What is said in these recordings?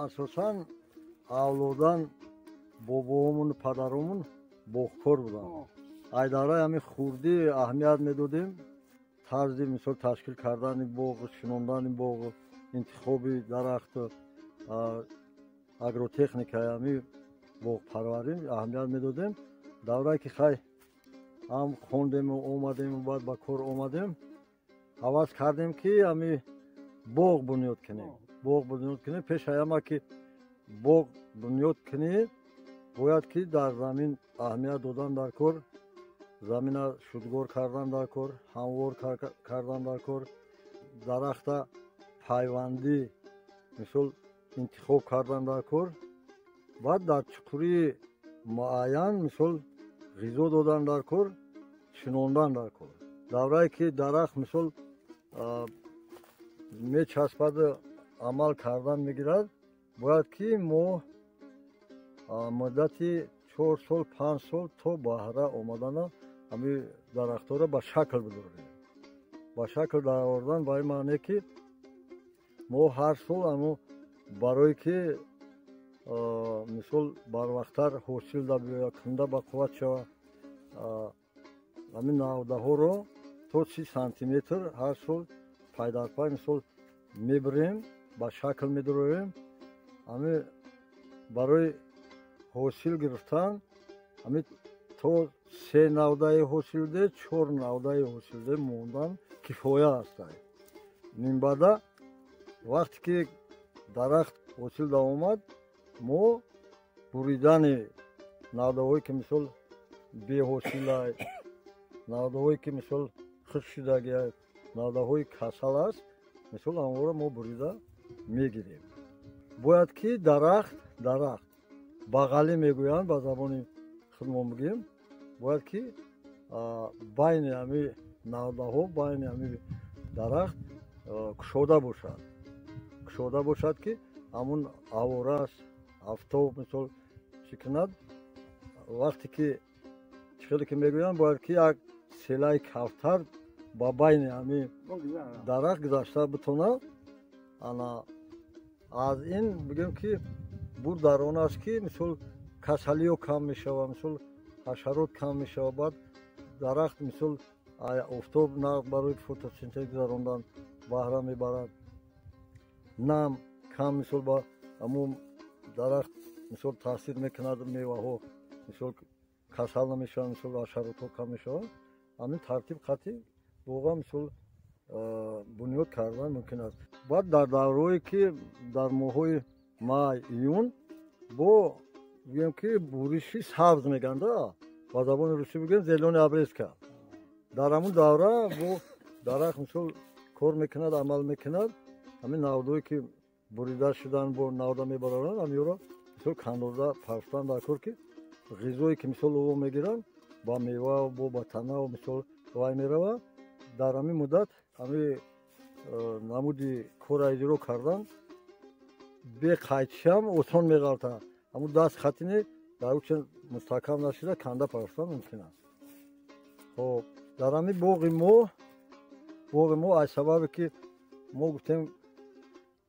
اساساً اولادان بابامون و پدرامون باغکار بودن. ایداره همین خوردی اهمیت میدادیم. طرز مثال تشکیل کردن باغ، شناندن باغ، انتخاب درخت، اگروتکنیک همین باغ پروری اهمیت میدادیم. دوره که خیلی هم خوندیم و اومدیم و بعد با کار اومدیم، حواس کردیم که همین باغ بنیاد کنیم. باغ بنیاد کنیم. پیش همه که باغ بنیاد کنیم باید که در زمین اهمیت دادن در کار، زمین شدگار کردن در کار، هموار کردن در کار، درخت پیوندی مثل انتخاب کردن در کار، بعد در چقوری معین مثل غذا دادن در کار، شناندن در کار. دوره که درخت مثل میچسبد عمل کردن میگیرد، باید که ما مدتی 4 سال 5 سال تا بهره آمدن همین درخت‌ها را به شکل بداریم. به شکل در آوردن به این معنی که ما هر سال اما برای که مثال بر وقتتر حاصل در بیاید، کنده به قوت شود، همین نوده ها را تا 30 سانتی متر هر سال پای در پای مثال میبریم، به شکل میداریم. همین برای حاصل گرفتن همین تا 3 نوده حاصل ده، 4 نوده حاصل ده موندن کفایه است. این بعد وقتی که درخت حاصل ده آمد، ما بریدن نوده هایی که مثل بی حاصل، نوده هایی که مثل خشک شدگی، نوده های کسل است، مثل آنها ما بریده میگیریم. باید که درخت بغلی میگویند، به زبان خود ما میگیم، باید که بین همین نوده ها، بین همین درخت کشاده باشد. کشاده باشد که همون آواره است، آفتاب مثل شکند. وقتی که چیزی که میگویند باید که یک سیلای کفتر با بین همین درخت گذاشته بتونه. از این بگیم که بود در آن است که مثل کسلی ها کم می شود، مثل حشرات کم می شود. بعد درخت مثل آفتاب نقد برای فتوسنتز گذراندن بهره می برد. نم کم مثل با همون درخت مثل تاثیر میکند، میوه ها مثل کسل نمی شود، مثل حشرات ها کم می شود. همین ترتیب خطی واقعا مثل بنیاد کردن ممکن است. بعد در دوره‌ای که در ماه‌های مای ایون با بگیم که بورشی سبز میگن، با زبان روسی بگیم زیلون ابریسکا، در همون دوره با درخت مثل کار میکند، عمل میکند. همین نودهایی که بریده شدن با نوده میبرند، همین را مثل کندازه پرستن در کار که غذایی که مثل او میگیرن با میوه و با تنه و مثل وای میروه. در همین مدت همین نمودی کار اجرا کردن به قایچی هم اوتان میغلطه. همون دست خطینه در اوچن مستحکم نشده کنده پرستن ممکن است. خب در همین باغ ما از سبب که ما گفتیم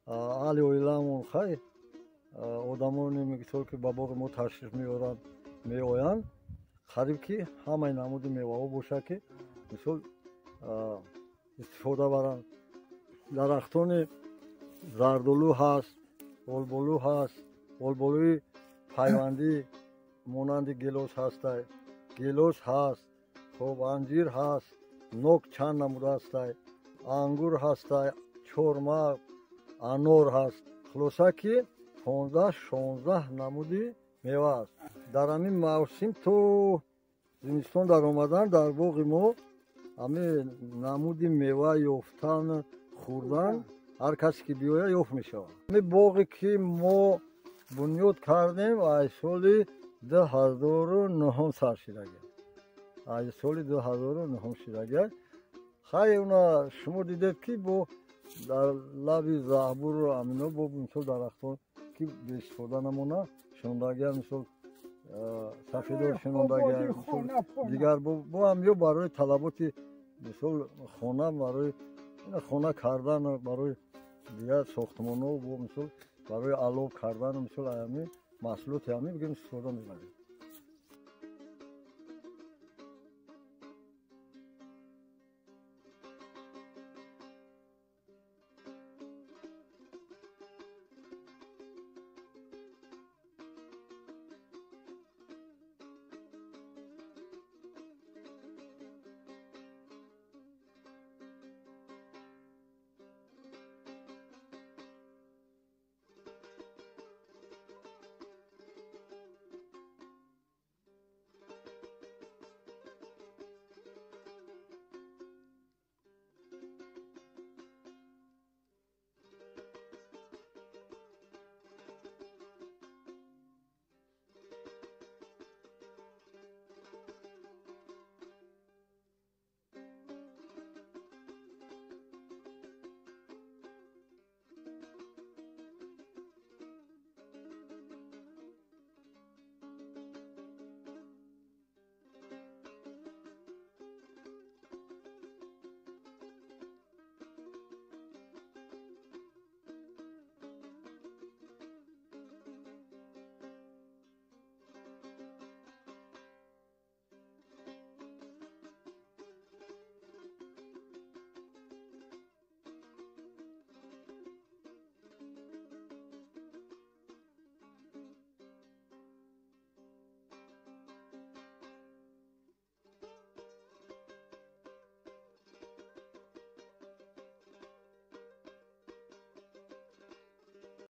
اهل اویلامون خیلی آدمانی میگه که با باغ ما تشریف میارن میآیند، قریب که همه نمود میوه ها باشه که مثل استفاده برند. درختان زردالو هست، بلبلو هست، بلبلوی پیوندی مانند گیلاس هست، گیلاس هست، خب انجیر هست، نوک چند نموده است، انگور هست، چهارمغز، انار هست. خلاصه که 15-16 نمودی میوه است. در همین موسم تو زمستان در آمدن در باغ ما همین نمودی میوه یافتن خوردن هر کسی که بیاید یافت می شود. همین باغی که ما بنیاد کردیم از سال 2009 سر شدگی، از سال 2009 شدگی. خیلی اونا شما دیدید که با در لب زهبور و امینا با مثل درختان که به استفاده نمونه شنوندگی مثل سفیدار شنوندگی دیگر با هم یا برای طلبات مثل خانه، برای خانه کردن، برای دیگر ساختمان ها با مثل барои алов кардан мисол ами маҳсулоти ҳами бигем истифода мебарем.